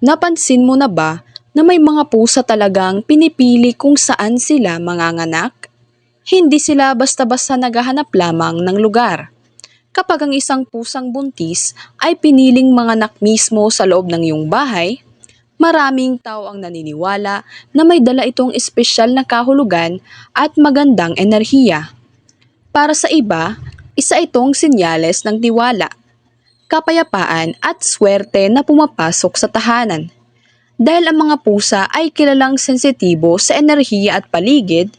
Napansin mo na ba na may mga pusa talagang pinipili kung saan sila manganganak? Hindi sila basta-basta naghahanap lamang ng lugar. Kapag ang isang pusang buntis ay piniling manganak mismo sa loob ng iyong bahay, maraming tao ang naniniwala na may dala itong espesyal na kahulugan at magandang enerhiya. Para sa iba, isa itong senyales ng tiwala, kapayapaan at swerte na pumapasok sa tahanan. Dahil ang mga pusa ay kilalang sensitibo sa enerhiya at paligid,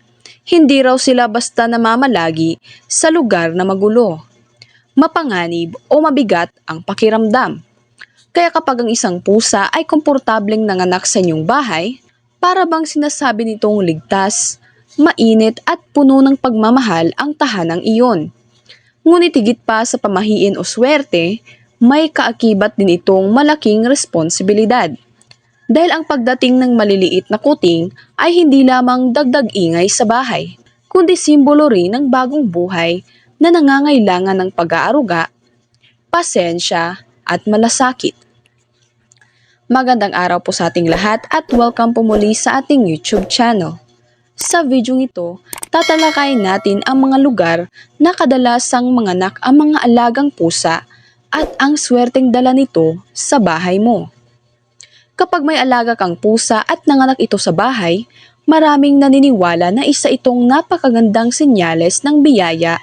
hindi raw sila basta namamalagi sa lugar na magulo, mapanganib o mabigat ang pakiramdam. Kaya kapag ang isang pusa ay komportableng nanganak sa inyong bahay, para bang sinasabi nitong ligtas, mainit at puno ng pagmamahal ang tahanang iyon. Ngunit higit pa sa pamahiin o swerte, may kaakibat din itong malaking responsibilidad. Dahil ang pagdating ng maliliit na kuting ay hindi lamang dagdag ingay sa bahay, kundi simbolo rin ng bagong buhay na nangangailangan ng pag-aaruga, pasensya at malasakit. Magandang araw po sa ating lahat at welcome po muli sa ating YouTube channel. Sa video ito, tatalakayin natin ang mga lugar na kadalasang manganak ang mga alagang pusa at ang swerteng dala nito sa bahay mo. Kapag may alaga kang pusa at nanganak ito sa bahay, maraming naniniwala na isa itong napakagandang senyales ng biyaya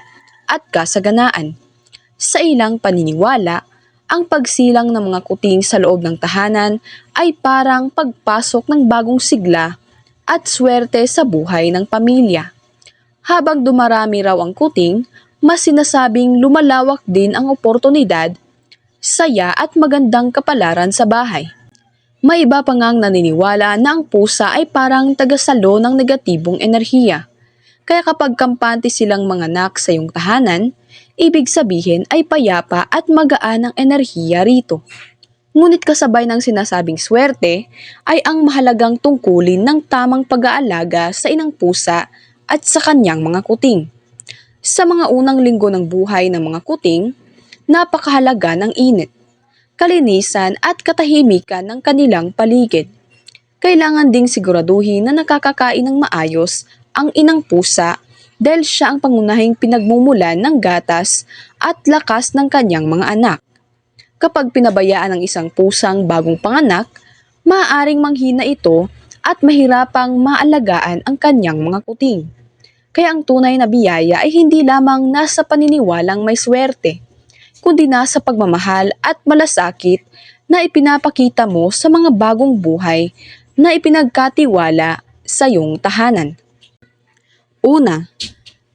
at kasaganaan. Sa ilang paniniwala, ang pagsilang ng mga kuting sa loob ng tahanan ay parang pagpasok ng bagong sigla at swerte sa buhay ng pamilya. Habang dumarami raw ang kuting, mas sinasabing lumalawak din ang oportunidad, saya at magandang kapalaran sa bahay. May iba pa ngang naniniwala na ang pusa ay parang tagasalo ng negatibong enerhiya. Kaya kapag kampante silang manganak sa iyong tahanan, ibig sabihin ay payapa at magaan ang enerhiya rito. Ngunit kasabay ng sinasabing swerte ay ang mahalagang tungkulin ng tamang pag-aalaga sa inang pusa at sa kanyang mga kuting. Sa mga unang linggo ng buhay ng mga kuting, napakahalaga ng init, kalinisan at katahimikan ng kanilang paligid. Kailangan ding siguraduhin na nakakakain ng maayos ang inang pusa dahil siya ang pangunahing pinagmumulan ng gatas at lakas ng kanyang mga anak. Kapag pinabayaan ng isang pusang bagong panganak, maaaring manghina ito at mahirapang maalagaan ang kanyang mga kuting. Kaya ang tunay na biyaya ay hindi lamang nasa paniniwalang may swerte, kundi nasa pagmamahal at malasakit na ipinapakita mo sa mga bagong buhay na ipinagkatiwala sa iyong tahanan. Una,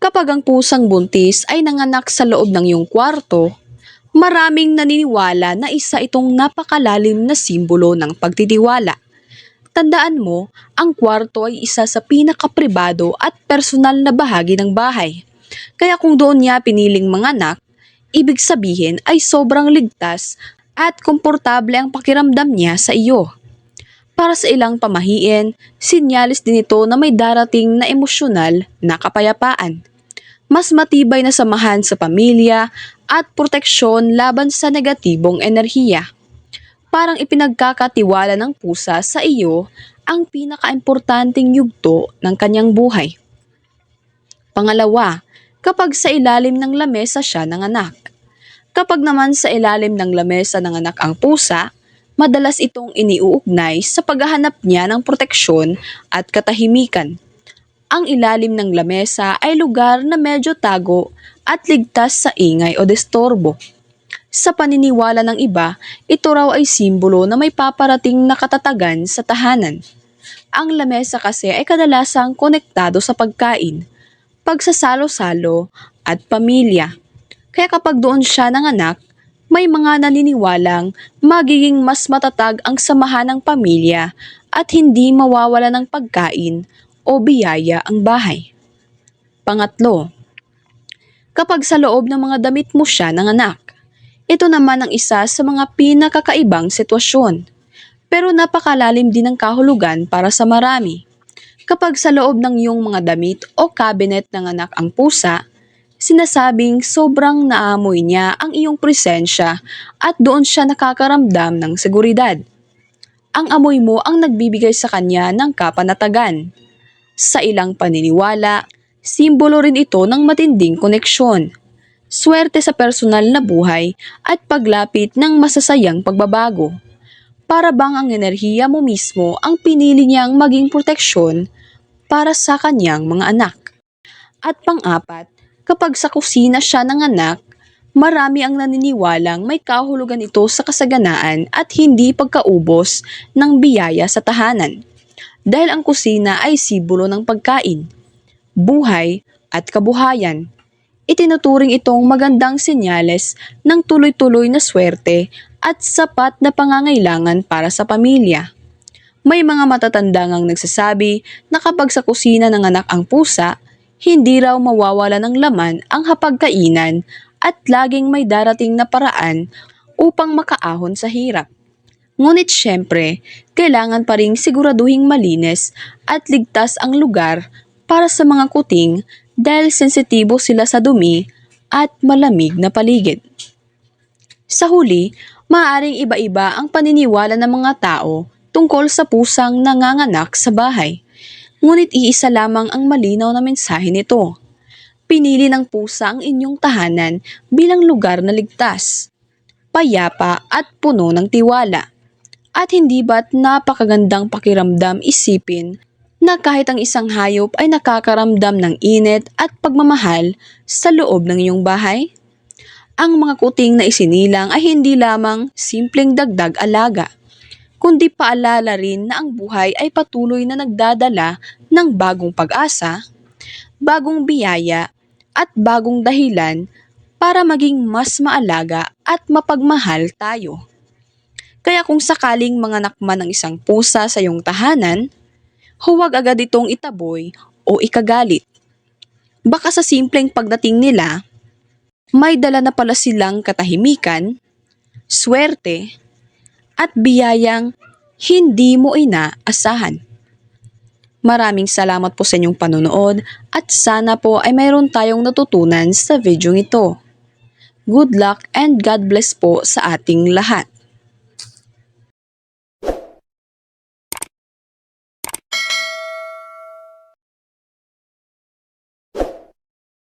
kapag ang pusang buntis ay nanganak sa loob ng iyong kwarto, maraming naniniwala na isa itong napakalalim na simbolo ng pagtitiwala. Tandaan mo, ang kwarto ay isa sa pinakapribado at personal na bahagi ng bahay. Kaya kung doon niya piniling manganak, ibig sabihin ay sobrang ligtas at komportable ang pakiramdam niya sa iyo. Para sa ilang pamahiin, sinyalis din ito na may darating na emosyonal na kapayapaan. Mas matibay na samahan sa pamilya at proteksyon laban sa negatibong enerhiya. Parang ipinagkakatiwala ng pusa sa iyo ang pinakaimportanteng yugto ng kanyang buhay. Pangalawa, kapag sa ilalim ng lamesa siya nanganak. Kapag naman sa ilalim ng lamesa nanganak ang pusa, madalas itong iniuugnay sa paghahanap niya ng proteksyon at katahimikan. Ang ilalim ng lamesa ay lugar na medyo tago at ligtas sa ingay o disturbo. Sa paniniwala ng iba, ito raw ay simbolo na may paparating na katatagan sa tahanan. Ang lamesa kasi ay kadalasang konektado sa pagkain, pagsasalo-salo at pamilya. Kaya kapag doon siya nanganak, may mga naniniwalang magiging mas matatag ang samahan ng pamilya at hindi mawawala ng pagkain o biyaya ang bahay. Pangatlo, kapag sa loob ng mga damit mo siya nanganak, ito naman ang isa sa mga pinakakaibang sitwasyon. Pero napakalalim din ng kahulugan para sa marami. Kapag sa loob ng iyong mga damit o cabinet nanganak ang pusa, sinasabing sobrang naamoy niya ang iyong presensya at doon siya nakakaramdam ng seguridad. Ang amoy mo ang nagbibigay sa kanya ng kapanatagan. Sa ilang paniniwala, simbolo rin ito ng matinding koneksyon, swerte sa personal na buhay at paglapit ng masasayang pagbabago. Para bang ang enerhiya mo mismo ang pinili niyang maging proteksyon para sa kanyang mga anak. At pang-apat, kapag sa kusina siya nanganak, marami ang naniniwalang may kahulugan ito sa kasaganaan at hindi pagkaubos ng biyaya sa tahanan. Dahil ang kusina ay simbolo ng pagkain, buhay at kabuhayan. Itinuturing itong magandang senyales ng tuloy-tuloy na swerte at sapat na pangangailangan para sa pamilya. May mga matatanda ngang nagsasabi na kapag sa kusina nanganak ang pusa, hindi raw mawawala ng laman ang hapagkainan at laging may darating na paraan upang makaahon sa hirap. Ngunit syempre, kailangan pa ring siguraduhing malinis at ligtas ang lugar para sa mga kuting dahil sensitibo sila sa dumi at malamig na paligid. Sa huli, maaaring iba-iba ang paniniwala ng mga tao tungkol sa pusang nanganganak sa bahay. Ngunit iisa lamang ang malinaw na mensahe nito. Pinili ng pusa ang inyong tahanan bilang lugar na ligtas, payapa at puno ng tiwala. At hindi ba't napakagandang pakiramdam isipin na kahit ang isang hayop ay nakakaramdam ng init at pagmamahal sa loob ng iyong bahay? Ang mga kuting na isinilang ay hindi lamang simpleng dagdag alaga, kundi paalala rin na ang buhay ay patuloy na nagdadala ng bagong pag-asa, bagong biyaya at bagong dahilan para maging mas maalaga at mapagmahal tayo. Kaya kung sakaling manganak man ang isang pusa sa iyong tahanan, huwag agad itong itaboy o ikagalit. Baka sa simpleng pagdating nila, may dala na pala silang katahimikan, swerte, at biyayang hindi mo inaasahan. Maraming salamat po sa inyong panonood at sana po ay mayroon tayong natutunan sa video ito. Good luck and God bless po sa ating lahat.